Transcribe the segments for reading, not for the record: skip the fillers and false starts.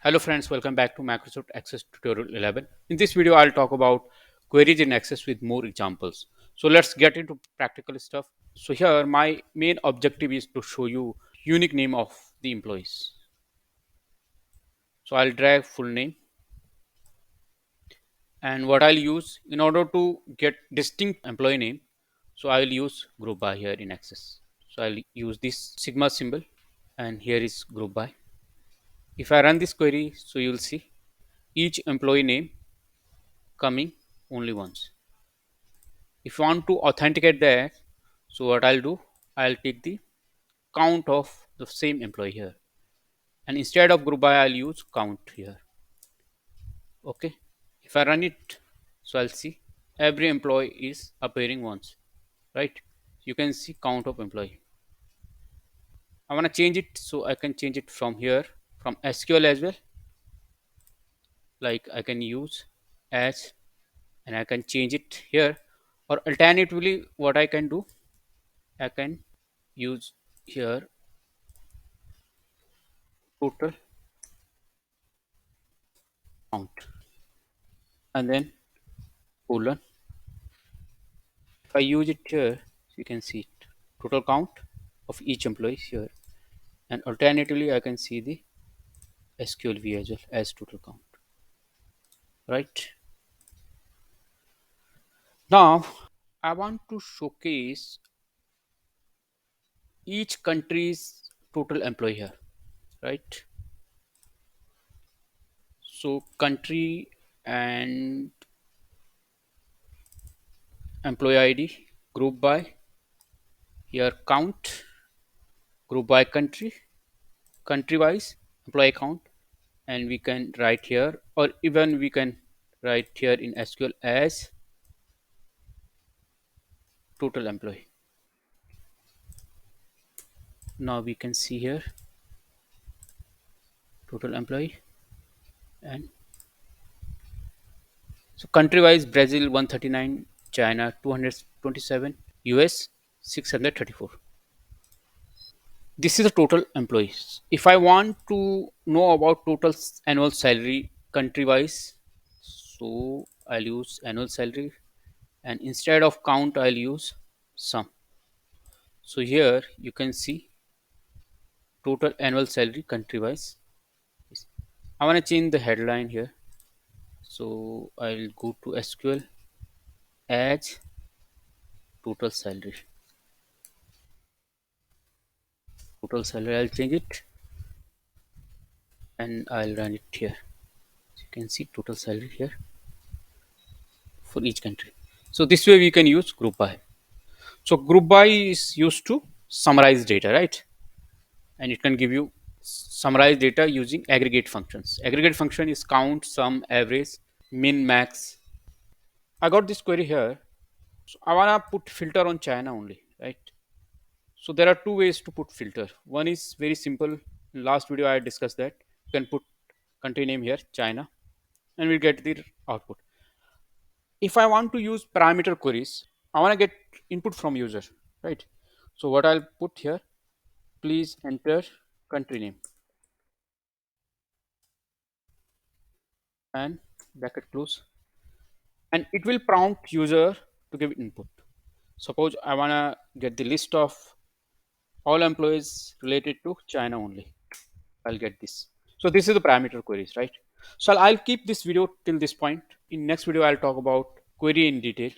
Hello friends, welcome back to Microsoft Access tutorial 11. In this video, I'll talk about queries in Access with more examples. So let's get into practical stuff. So here, my main objective is to show you unique name of the employees. So I'll drag full name, and what I'll use in order to get distinct employee name. So I will use group by here in Access. So I'll use this sigma symbol, and here is group by. If I run this query, so you'll see each employee name coming only once. If you want to authenticate that, so what I'll do, I'll take the count of the same employee here, and instead of group by I'll use count here. Okay, if I run it, so I'll see every employee is appearing once, right? You can see count of employee. I want to change it, so I can change it from here, from SQL as well. Like I can use as, and I can change it here, or alternatively what I can do, I can use here total count, and then colon. If I use it here, you can see it total count of each employee here, and alternatively I can see the SQL view as well as total count. Right now, I want to showcase each country's total employee here. Right, so country and employee ID, group by, here count, group by country, country wise employee count, and we can write here, or even we can write here in SQL as total employee. Now we can see here total employee, and so country wise Brazil 139, China 227, US 634. This is the total employees. If I want to know about total annual salary country wise, so I'll use annual salary, and instead of count I'll use sum. So here you can see total annual salary country wise. I want to change the headline here, so I'll go to SQL as total salary. Total salary, I'll change it, and I'll run it here. So you can see total salary here for each country. So this way we can use group by. So group by is used to summarize data, right? And it can give you summarize data using aggregate functions. Aggregate function is count, sum, average, min, max. I got this query here. So I wanna put filter on China only, right? So there are two ways to put filter. One is very simple. In last video I discussed that. You can put country name here, China, and we'll get the output. If I want to use parameter queries, I want to get input from user, right? So what I'll put here, please enter country name and bracket close, and it will prompt user to give input. Suppose I want to get the list of all employees related to China only. I'll get this. So this is the parameter queries, right? So I'll keep this video till this point. In next video, I'll talk about query in detail.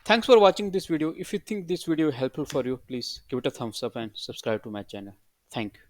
Thanks for watching this video. If you think this video helpful for you, please give it a thumbs up and subscribe to my channel. Thank you.